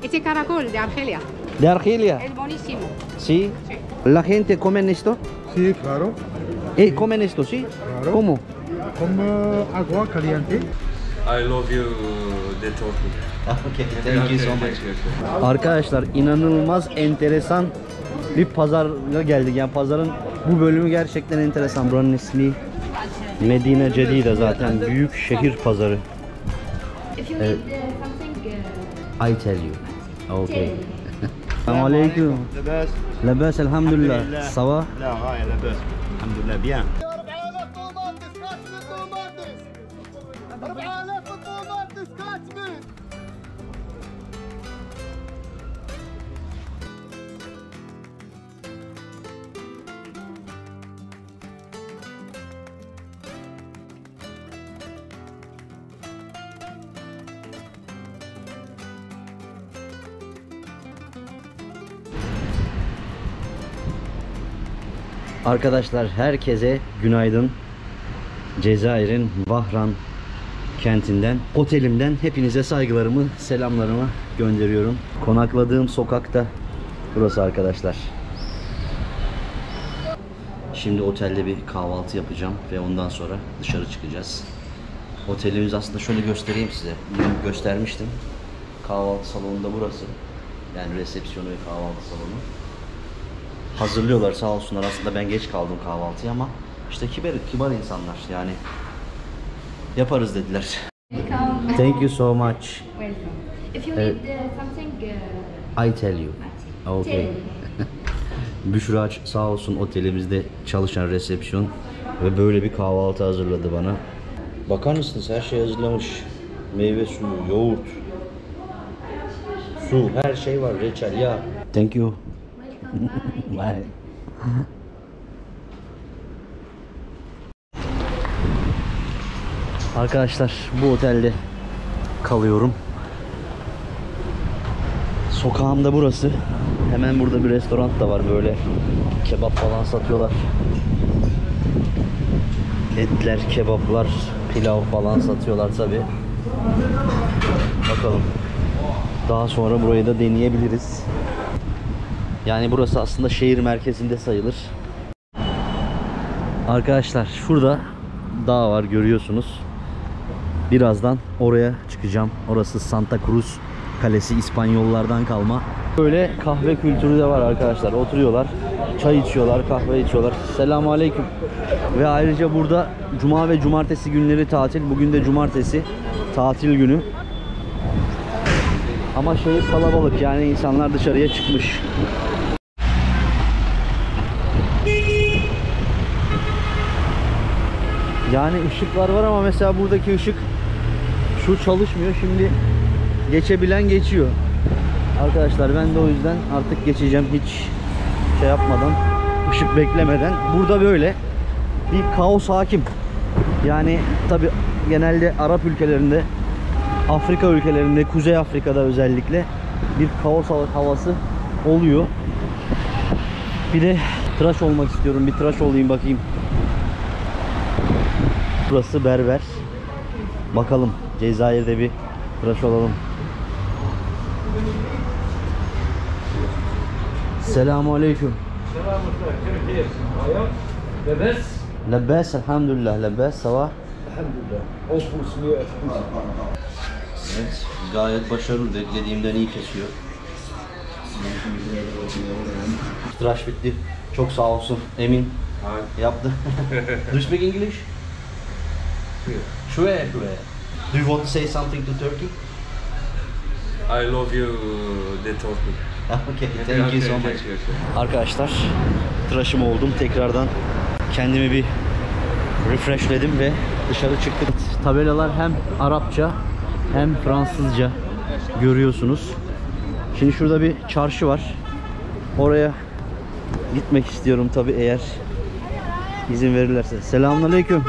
Este caracol de Argelia. De Argelia. Es buenísimo. Sí. La gente come esto. Sí, claro. Comen esto, sí. Claro. ¿Cómo? Como agua caliente. I love you, the Turkey. Okay, thank you so much. Arkadaşlar inanılmaz enteresan bir pazara geldik. Yani pazarın bu bölümü gerçekten enteresan. Buranın ismi Medine Cedide, zaten büyük şehir pazarı. Evet. I tell you. Okay. Assalamu alaikum. Labas elhamdülillah. Sava. لا هاي لاباس الحمد لله bien. 4000 طوماطس كاتبه. Arkadaşlar herkese günaydın. Cezayir'in Vahran kentinden, otelimden hepinize saygılarımı, selamlarımı gönderiyorum. Konakladığım sokakta burası arkadaşlar. Şimdi otelde bir kahvaltı yapacağım ve ondan sonra dışarı çıkacağız. Otelimiz aslında şöyle göstereyim size. Dün göstermiştim. Kahvaltı salonu da burası. Yani resepsiyonu ve kahvaltı salonu. Hazırlıyorlar sağ olsunlar. Aslında ben geç kaldım kahvaltıya ama işte kibar insanlar yani. Yaparız dediler. Thank you so much. Welcome. If you need something, I tell you. Okay. Büşra sağ olsun otelimizde çalışan resepsiyon ve böyle bir kahvaltı hazırladı bana. Bakar mısınız, her şey hazırlamış. Meyve suyu, yoğurt, su, her şey var, reçel, yağ. Thank you. Bye. Arkadaşlar bu otelde kalıyorum. Sokağım da burası. Hemen burada bir restoran da var, böyle kebap falan satıyorlar. Etler, kebaplar, pilav falan satıyorlar tabi. Bakalım. Daha sonra burayı da deneyebiliriz. Yani burası aslında şehir merkezinde sayılır. Arkadaşlar şurada dağ var, görüyorsunuz. Birazdan oraya çıkacağım. Orası Santa Cruz Kalesi, İspanyollardan kalma. Böyle kahve kültürü de var arkadaşlar. Oturuyorlar, çay içiyorlar, kahve içiyorlar. Selamünaleyküm. Ve ayrıca burada cuma ve cumartesi günleri tatil. Bugün de cumartesi tatil günü. Ama şehir kalabalık, yani insanlar dışarıya çıkmış. Yani ışıklar var ama mesela buradaki ışık şu çalışmıyor. Şimdi geçebilen geçiyor. Arkadaşlar ben de o yüzden artık geçeceğim, hiç şey yapmadan, ışık beklemeden. Burada böyle bir kaos hakim. Yani tabi genelde Arap ülkelerinde, Afrika ülkelerinde, Kuzey Afrika'da özellikle bir kaos havası oluyor. Bir de tıraş olmak istiyorum. Bir tıraş olayım bakayım. Burası berber. Bakalım Cezayir'de bir tıraş olalım. Selamünaleyküm. Labas? Labas elhamdülillah. Labas sava. Elhamdülillah. Evet, gayet başarılı. Beklediğimden iyi kesiyor. Tıraş bitti. Çok sağ olsun. Emin yaptı. Do you speak English? Şöyle. Do you want to say something to Turkey? I love you, the Turkey. Okay, thank you so much. Arkadaşlar, tıraşım oldum. Tekrardan kendimi bir refreshledim ve dışarı çıktık. Tabelalar hem Arapça hem Fransızca görüyorsunuz. Şimdi şurada bir çarşı var. Oraya gitmek istiyorum tabi, eğer izin verirlerse. Selamünaleyküm.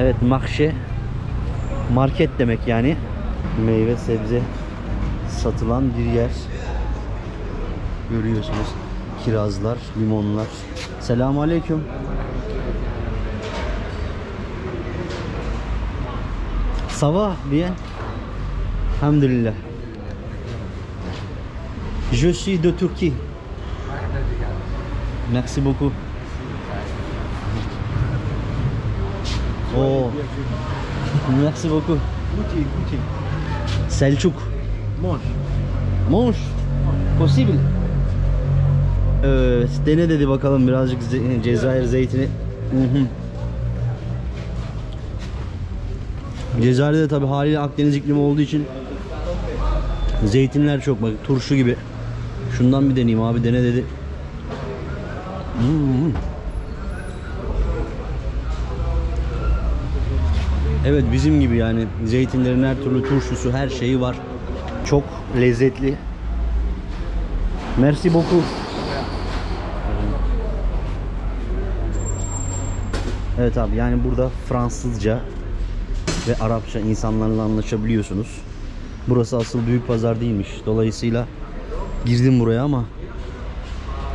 Evet, marché, market demek yani. Meyve sebze satılan bir yer. Görüyorsunuz. Kirazlar, limonlar. Selamünaleyküm. Ça va bien? Alhamdulillah. Je suis de Turquie. Merci beaucoup. Oh. Merci beaucoup. Selçuk. Monş. Possible. Dene dedi bakalım birazcık Cezayir zeytini. Cezayir'de de tabi haliyle Akdeniz iklimi olduğu için zeytinler çok, bak turşu gibi. Şundan bir deneyeyim abi, dene dedi. Evet, bizim gibi yani zeytinlerin her türlü turşusu, her şeyi var. Çok lezzetli. Merci beaucoup. Evet abi, yani burada Fransızca ve Arapça insanlarla anlaşabiliyorsunuz. Burası asıl büyük pazar değilmiş. Dolayısıyla girdim buraya ama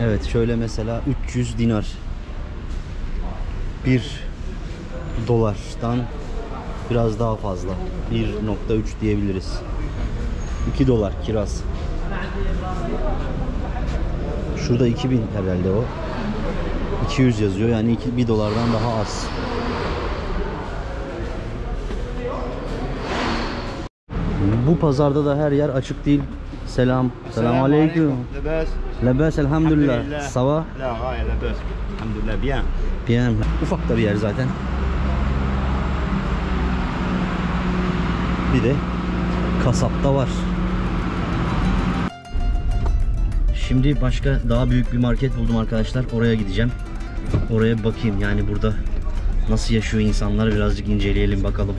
evet, şöyle mesela 300 dinar 1 dolardan biraz daha fazla, 1.3 diyebiliriz. 2 dolar kiraz. Şurada 2000 herhalde o. 200 yazıyor yani 1 dolardan daha az. Bu pazarda da her yer açık değil. Selam. Selam aleyküm. Lebes elhamdülillah. Ça va? Alhamdulillah bien. Bien. Ufak da bir yer zaten. Bir de kasapta var. Şimdi başka daha büyük bir market buldum arkadaşlar. Oraya gideceğim. Oraya bir bakayım. Yani burada nasıl yaşıyor insanlar, birazcık inceleyelim bakalım.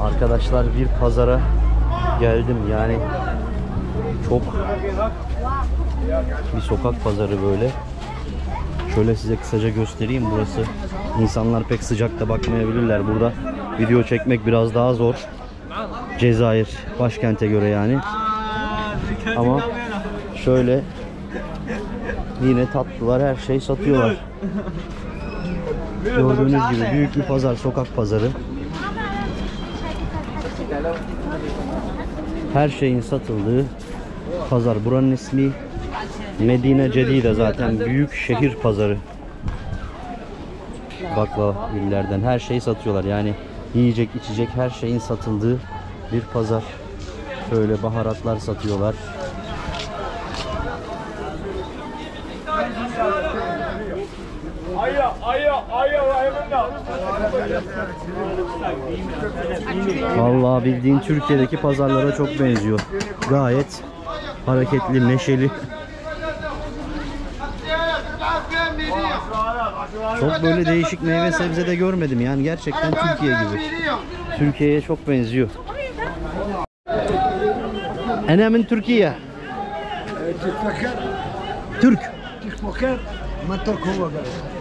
Arkadaşlar bir pazara geldim. Yani çok bir sokak pazarı böyle. Şöyle size kısaca göstereyim. Burası, insanlar pek sıcakta bakmayabilirler. Burada video çekmek biraz daha zor. Cezayir başkente göre yani. Ama şöyle yine tatlılar, her şey satıyorlar. Gördüğünüz gibi büyük bir pazar, sokak pazarı. Her şeyin satıldığı pazar. Buranın ismi Medine Cedide, zaten büyük şehir pazarı. Baklava illerden her şeyi satıyorlar. Yani yiyecek, içecek her şeyin satıldığı bir pazar. Şöyle baharatlar satıyorlar. Vallahi bildiğin Türkiye'deki pazarlara çok benziyor. Gayet hareketli, neşeli. Çok böyle değişik meyve sebze de görmedim. Yani gerçekten Türkiye gibi. Türkiye'ye çok benziyor. Ana min Türkiye. Türk.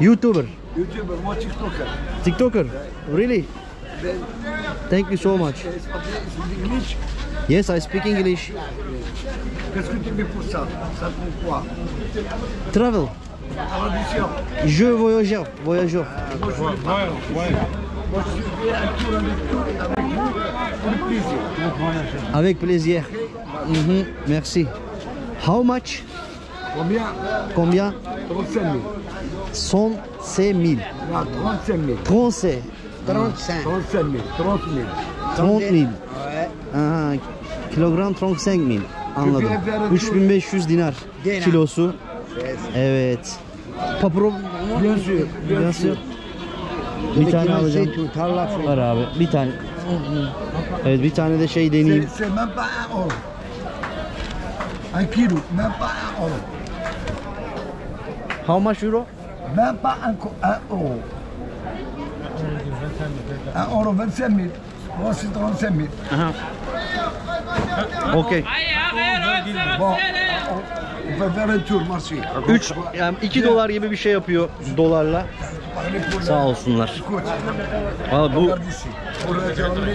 YouTuber. TikToker. Really? Thank you so much. Yes, I speak English. Travel. Je voyageur. Avec plaisir. Merci. How much? Combien? 135 000. 35 000. Aha, kilogram 35 000. Anladım. 3500 dinar kilosu. Evet. Papro. Bien sûr. Bir tane alacağım. Var abi. Bir tane. Evet, bir tane de şey deneyeyim. How much euro? Même pas un euro. 1 euro 25 000. Moi c'est 35 000. Aha. Okay. Bon, on peut faire un tour, merci. 3 yani 2 dolar gibi bir şey yapıyor dolarla. Sağ olsunlar. Valla bu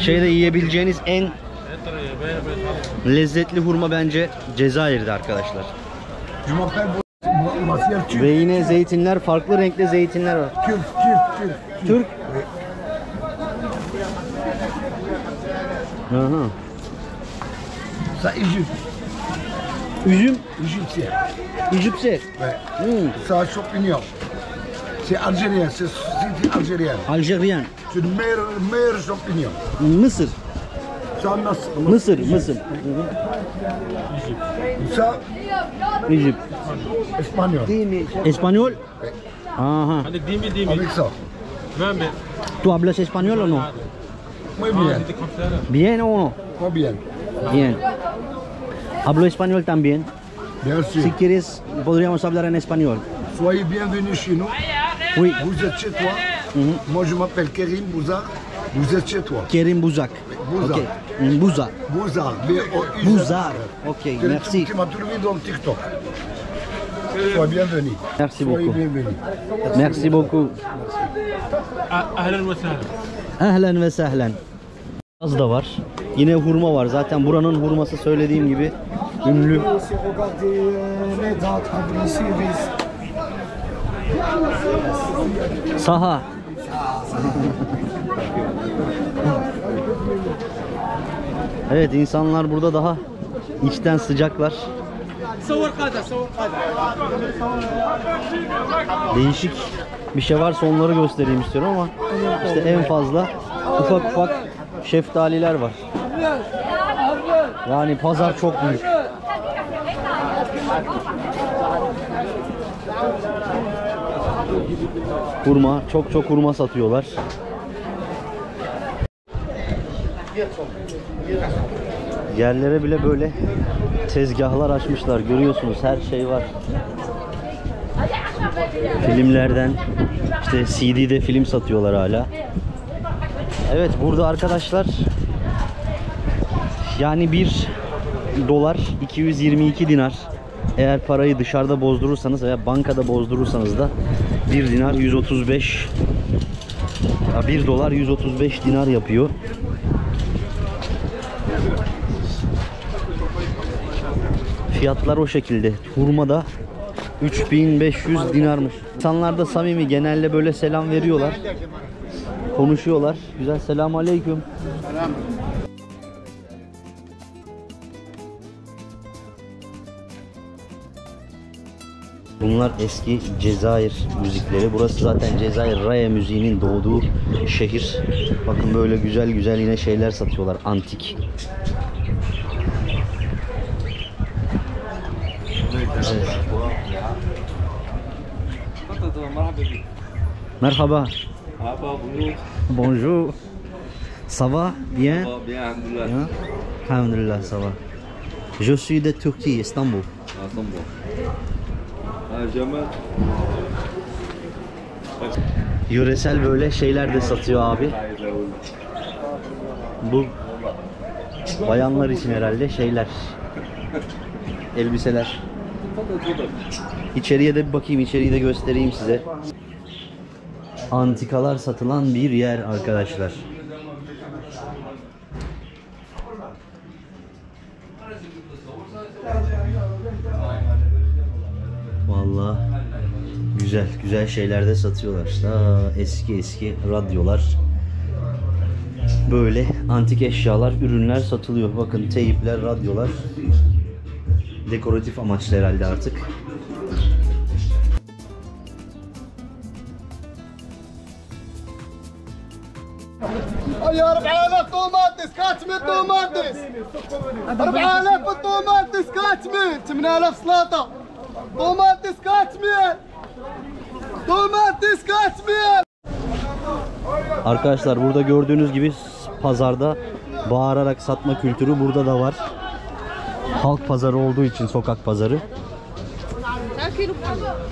şeyde yiyebileceğiniz en Lezzetli hurma bence Cezayir'de arkadaşlar. Je m'appelle Matière Turc. Ve yine zeytinler, farklı renkli zeytinler var. Turc. Türk. Aha. Ça, Égypte. Üzüm, Égyptien. Egypte. Ouais. Hmm. Ça, champignon. C'est algérien, c'est algérien. Aljeryen. C'est le meilleur champignon. Mısır. Ça, Mısır. Ça, Egypt. espagnol. Espanyol. Aha. Avec ça. Tu hablas español o no? Muy bien. Bien o no? Muy bien. Bien. Hablo español también. Bien sûr. Si quieres, podríamos hablar en español. Soyez bienvenus chez nous. Oui. Vous êtes chez toi. Moi, je m'appelle Kerim Bouzar. Vous êtes chez toi. Kerim Buzak. Buzak. Ok. Buzak. Bouzar. Bouzar. Ok, merci. Tu m'as trouvé dans le TikTok. Sois bienvenue. Merci Soyez beaucoup. bienvenue. Merci beaucoup. Ehlen ve sehlen. Az da var. Yine hurma var. Zaten buranın hurması söylediğim gibi ünlü. Saha. Evet, insanlar burada daha içten sıcaklar. Değişik bir şey varsa onları göstereyim istiyorum ama işte en fazla ufak ufak şeftaliler var. Yani pazar çok büyük. Hurma, çok hurma satıyorlar. Yerlere bile böyle tezgahlar açmışlar. Görüyorsunuz, her şey var. Filmlerden işte CD'de film satıyorlar hala. Evet, burada arkadaşlar yani 1 dolar 222 dinar. Eğer parayı dışarıda bozdurursanız veya bankada bozdurursanız da 1 dinar 135 1 dolar 135 dinar yapıyor. Fiyatlar o şekilde. Hurma da 3500 dinarmış. İnsanlar da samimi, genelde böyle selam veriyorlar. Konuşuyorlar. Güzel, selamun aleyküm. Bunlar eski Cezayir müzikleri. Burası zaten Cezayir Raya müziğinin doğduğu şehir. Bakın böyle güzel güzel yine şeyler satıyorlar, antik. Evet. Merhaba. Bonjour. Ça va bien? Bien, alhamdulillah. Bien. Alhamdulillah, ça va. Je suis de Turquie, İstanbul. Yöresel böyle şeyler de satıyor abi. Bu bayanlar için herhalde şeyler. Elbiseler. İçeriye de bir bakayım, içeriği de göstereyim size. Antikalar satılan bir yer arkadaşlar. Vallahi güzel güzel şeyler de satıyorlar. Daha eski radyolar. Böyle antik eşyalar, ürünler satılıyor. Bakın, teyipler, radyolar. Dekoratif amaçlı herhalde artık. يا 4000 طوماطس كاتمن طوماطس 4000 طوماطس كاتمن 8000 سلطه طوماطس كاتمن طوماطس كاتمن. Arkadaşlar, burada gördüğünüz gibi pazarda bağırarak satma kültürü burada da var. Halk pazarı olduğu için, sokak pazarı.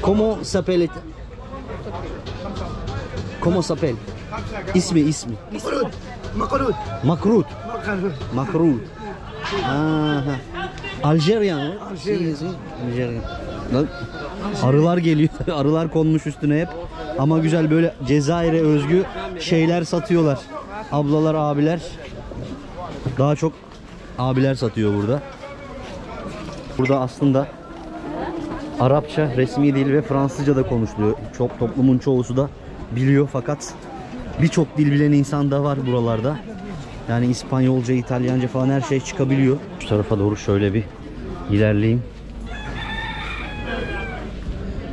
Comment s'appelle? Comment s'appelle? İsmi. Makrut. Makrut. Makrut. Aljeryan. Aljeryan. Arılar geliyor. Arılar konmuş üstüne hep. Ama güzel böyle Cezayir'e özgü şeyler satıyorlar. Ablalar, abiler. Daha çok abiler satıyor burada. Burada aslında Arapça resmi dil ve Fransızca da konuşuluyor. Çok toplumun çoğusu da biliyor fakat birçok dil bilen insan da var buralarda. Yani İspanyolca, İtalyanca falan her şey çıkabiliyor. Şu tarafa doğru şöyle bir ilerleyeyim.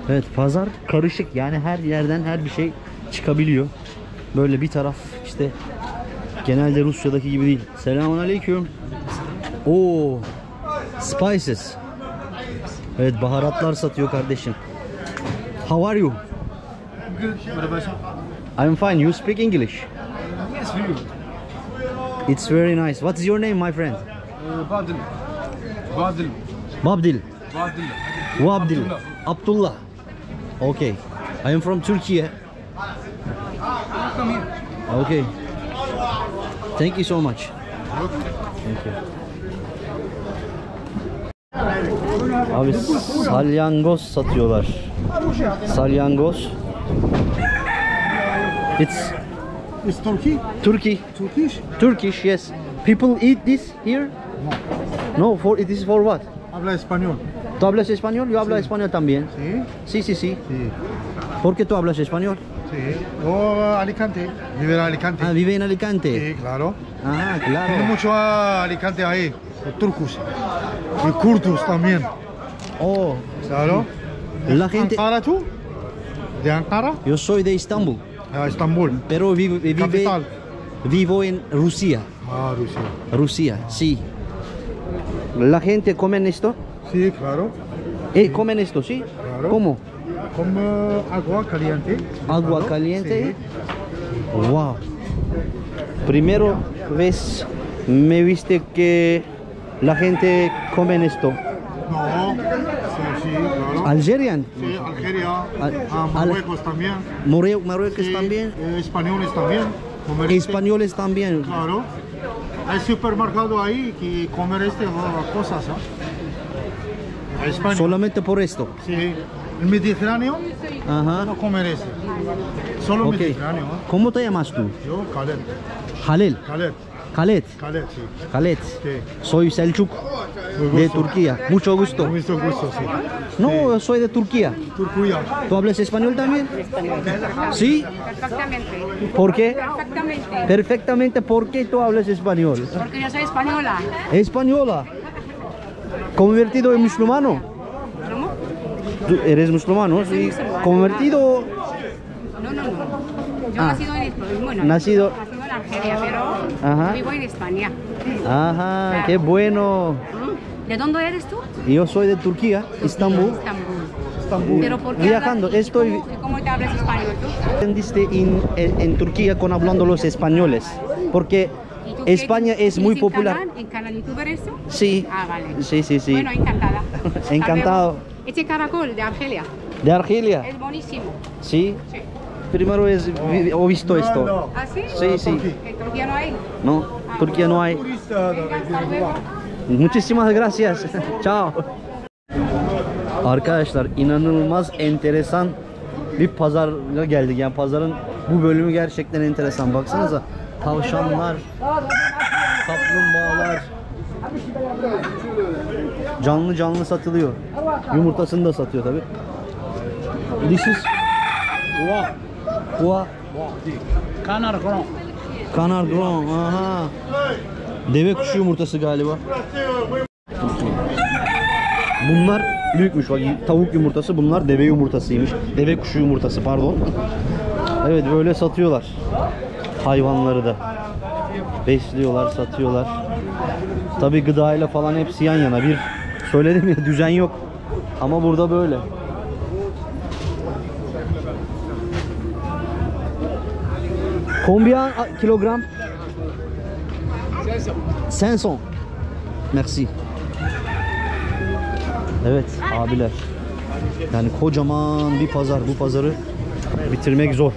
Evet, pazar karışık. Yani her yerden her bir şey çıkabiliyor. Böyle bir taraf işte genelde Rusya'daki gibi değil. Selamünaleyküm. Oo, spices. Evet, baharatlar satıyor kardeşim. How are you? I'm fine. You speak English? Yes, for you. It's very nice. What's your name, my friend? Badil. Badil. Babdil. Badil. Wabdil. Abdullah. Okay. I am from Turkey. Come here. Okay. Thank you so much. Thank you. Abi salyangoz satıyorlar. Salyangoz. It's Turkey? Turkey. Turkish? Turkish, yes. People eat this here? No, for it is for what? Habla español. ¿Tú hablas español? Yo hablo español también. Sí. Sí, sí, sí. Sí. ¿Por qué tú hablas español? Sí. Yo Alicante. Vive en Alicante. Ah, vive en Alicante. Sí, claro. Ajá, Tiene claro. mucho Alicante ahí. Los turcos. Y kurdos también. Oh, Claro. la gente... ¿Ankara tú? ¿De Ankara? Yo soy de Estambul, A Estambul. pero Capital. vivo en Rusia. Ah, Rusia. Rusia, sí. La gente come esto. Sí, claro. Comen esto, ¿sí? Claro. ¿Cómo? Como agua caliente. Agua Claro. caliente. Wow. Primero vez me viste que la gente come esto. Sí. No. Sí, claro. Algerian, Sí, Algeria. Al- Marruecos también. Marruecos Sí, también, españoles también. Comer este. españoles también. Claro. Hay supermercado ahí que comer cosas, ¿no? España. Solamente por esto. Sí. El Mediterráneo Ajá. no comer ese. Solo Ok. Mediterráneo. ¿Cómo te llamas tú? Yo, Khaled. Halil. Khaled. Khaled. Khaled, sí. Khaled. Sí. Soy Selçuk Muy de gusto. Turquía. Mucho gusto. Mucho gusto, sí. No, yo soy de Turquía. Turquía. ¿Tú hablas español también? ¿Sí? Perfectamente. ¿Por qué? Perfectamente. Perfectamente. ¿Por qué tú hablas español? Porque yo soy española. Española. Convertido en musulmano. ¿Cómo? ¿Tú eres musulmano? Sí. musulmana. Convertido. No. Yo Ah. nacido en bueno, Nacido- en Argelia, pero Ajá. vivo en España. Ajá, qué bueno. ¿De dónde eres tú? Yo soy de Turquía, Estambul. Estambul. Pero ¿por qué Viajando, hablas- estoy- ¿Cómo te hablas español tú? Aprendiste en Turquía con hablando los españoles, porque ¿Y tú qué- España es muy en popular. ¿En canal YouTube eres tú? Sí. Ah, vale. Sí, sí, sí. Bueno, encantada. Encantado. Hasta luego. Este caracol de Argelia De Argelia. es buenísimo. Sí. Sí. Primera vez he visto esto. ¿Ah, sí? Sí, sí. ¿En Turquía no hay? No, Turquía no hay. Venga, hasta luego. Muchísimas gracias. Ciao. Arkadaşlar inanılmaz enteresan bir pazara geldik. Yani pazarın bu bölümü gerçekten enteresan. Baksanıza tavşanlar, kaplumbağalar canlı canlı satılıyor. Yumurtasını da satıyor tabi. This is Ua. Kanar kron. Kanar gron. Aha. Deve kuşu yumurtası galiba. Bunlar büyükmüş bak, tavuk yumurtası, bunlar deve yumurtasıymış. Deve kuşu yumurtası pardon. Evet, böyle satıyorlar. Hayvanları da besliyorlar, satıyorlar. Tabi gıdayla falan hepsi yan yana. Bir söyledim ya, düzen yok. Ama burada böyle. Combien kilogram? 500. Merci. Evet abiler. Yani kocaman bir pazar. Bu pazarı bitirmek zor.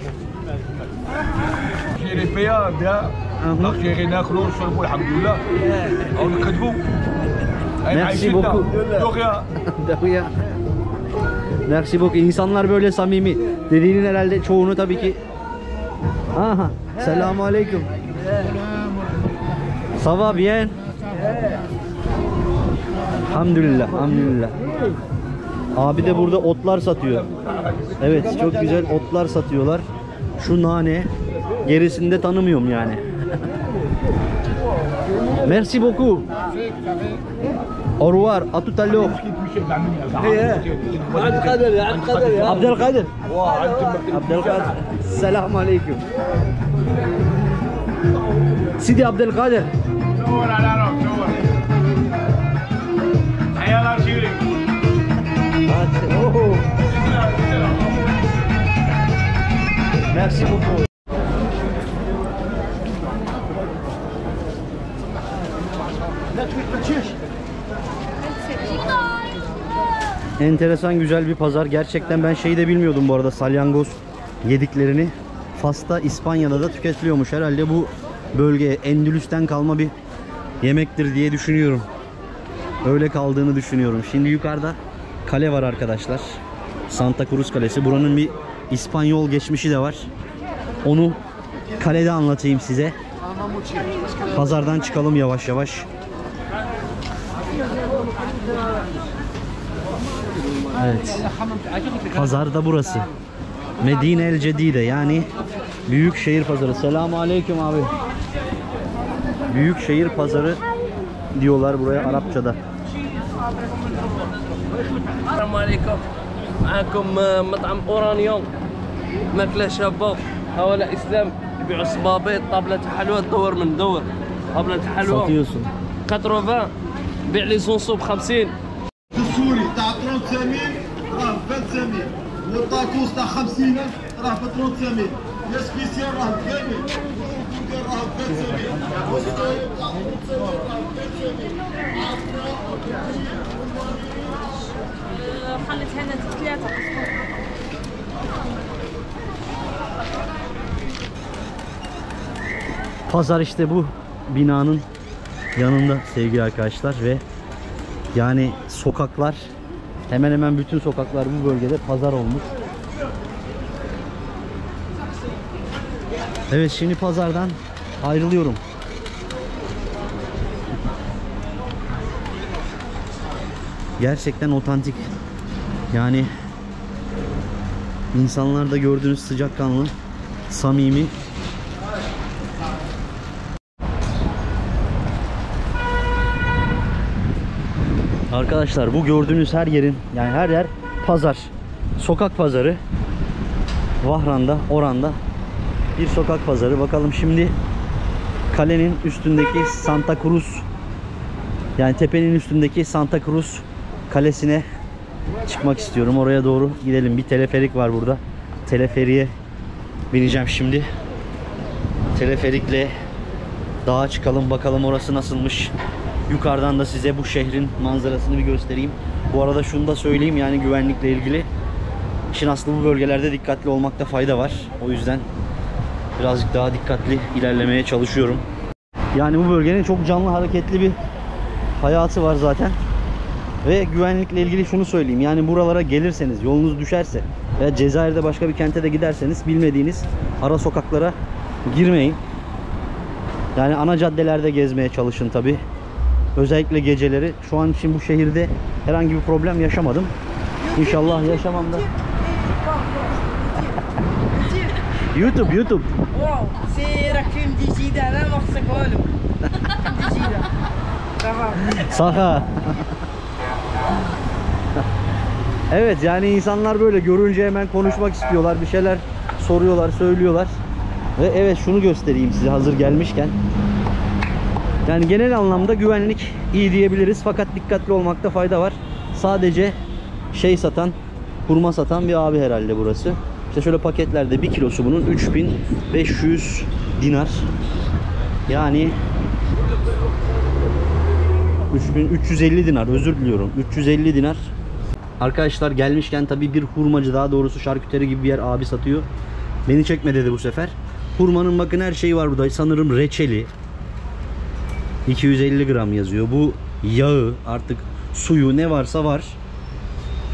فيها بها ناكلوا ناكلوا ونشربوا الحمد لله او نكذبوا Merci beaucoup. Yok ya. Dahuya. Merci beaucoup. İnsanlar böyle samimi. Dediğinin herhalde çoğunu tabii ki. Aha. Selamun aleyküm. Ça va bien? Hamdülillah, hamdülillah. Abi de burada otlar satıyor. Evet, çok güzel otlar satıyorlar. Şu nane, gerisini de tanımıyorum yani. Merci beaucoup. Au revoir, à tout à l'heure. Abdelkadir. Abdelkadir. Selamun aleyküm. Sidi Abdelkadir. Merci beaucoup. Enteresan güzel bir pazar. Gerçekten ben şeyi de bilmiyordum bu arada, salyangoz yediklerini. Fas'ta, İspanya'da da tüketiliyormuş. Herhalde bu bölge Endülüs'ten kalma bir yemektir diye düşünüyorum. Öyle kaldığını düşünüyorum. Şimdi yukarıda kale var arkadaşlar. Santa Cruz Kalesi. Buranın bir İspanyol geçmişi de var. Onu kalede anlatayım size. Pazardan çıkalım yavaş yavaş. Evet. Pazar da burası. Medine el Cedide, yani büyük şehir pazarı. Selamun aleyküm abi. Büyük şehir pazarı diyorlar buraya Arapçada. السلام عليكم معكم مطعم اورانيون ماكله شابه هؤلاء اسلام يبيعوا صبابيط طابله حلوى تدور من دور طابله حلوى Satıyorsun. 80 بيع لي صنصوب 50 السوري تاع 35000 راه ب 25000 والطاكوس تاع 50000 راه ب 35000 يا سبيسيال راه ب 20000 راه ب 25000 والستوري تاع 35000 خلت هنا 3 Pazar işte bu binanın yanında sevgili arkadaşlar ve yani sokaklar, hemen hemen bütün sokaklar bu bölgede pazar olmuş. Evet, şimdi pazardan ayrılıyorum. Gerçekten otantik. Yani insanlar da gördüğünüz sıcakkanlı, samimi. Arkadaşlar bu gördüğünüz her yerin, yani her yer pazar. Sokak pazarı. Vahran'da, Oran'da bir sokak pazarı. Bakalım şimdi kalenin üstündeki Santa Cruz, yani tepenin üstündeki Santa Cruz kalesine çıkmak istiyorum. Oraya doğru gidelim. Bir teleferik var burada. Teleferiğe bineceğim şimdi. Teleferikle dağa çıkalım, bakalım orası nasılmış. Yukarıdan da size bu şehrin manzarasını bir göstereyim. Bu arada şunu da söyleyeyim, yani güvenlikle ilgili. İşin aslı bu bölgelerde dikkatli olmakta fayda var. O yüzden birazcık daha dikkatli ilerlemeye çalışıyorum. Yani bu bölgenin çok canlı, hareketli bir hayatı var zaten. Ve güvenlikle ilgili şunu söyleyeyim. Yani buralara gelirseniz, yolunuz düşerse veya Cezayir'de başka bir kente de giderseniz bilmediğiniz ara sokaklara girmeyin. Yani ana caddelerde gezmeye çalışın tabi. Özellikle geceleri. Şu an için bu şehirde herhangi bir problem yaşamadım. İnşallah yaşamam da. YouTube. واو سي راكم دي جيده انا ما خصك والو دي جيده تمام Saha. Evet, yani insanlar böyle görünce hemen konuşmak istiyorlar. Bir şeyler soruyorlar, söylüyorlar. Ve evet, şunu göstereyim size hazır gelmişken. Yani genel anlamda güvenlik iyi diyebiliriz. Fakat dikkatli olmakta fayda var. Sadece şey satan, hurma satan bir abi herhalde burası. İşte şöyle paketlerde 1 kilosu bunun 3500 dinar. Yani 3350 dinar, özür diliyorum. 350 dinar. Arkadaşlar gelmişken tabii bir hurmacı, daha doğrusu şarküteri gibi bir yer abi satıyor. Beni çekme dedi bu sefer. Hurmanın bakın her şeyi var burada. Sanırım reçeli. 250 gram yazıyor. Bu yağı, artık suyu, ne varsa var.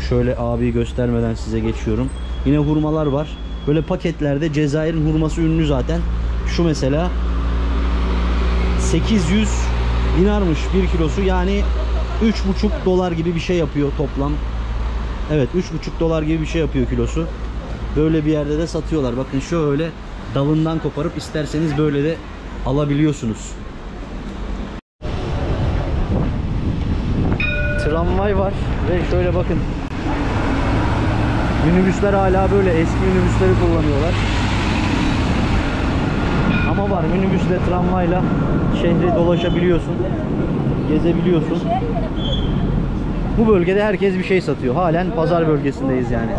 Şöyle abiyi göstermeden size geçiyorum. Yine hurmalar var. Böyle paketlerde Cezayir'in hurması ünlü zaten. Şu mesela 800 dinarmış 1 kilosu. Yani 3,5 dolar gibi bir şey yapıyor toplam. Evet, 3,5 dolar gibi bir şey yapıyor kilosu. Böyle bir yerde de satıyorlar. Bakın şöyle dalından koparıp isterseniz böyle de alabiliyorsunuz. Tramvay var ve şöyle bakın. Minibüsler hala böyle eski minibüsleri kullanıyorlar. Ama var, minibüsle tramvayla şehri dolaşabiliyorsun. Gezebiliyorsun. Bu bölgede herkes bir şey satıyor. Halen pazar bölgesindeyiz yani.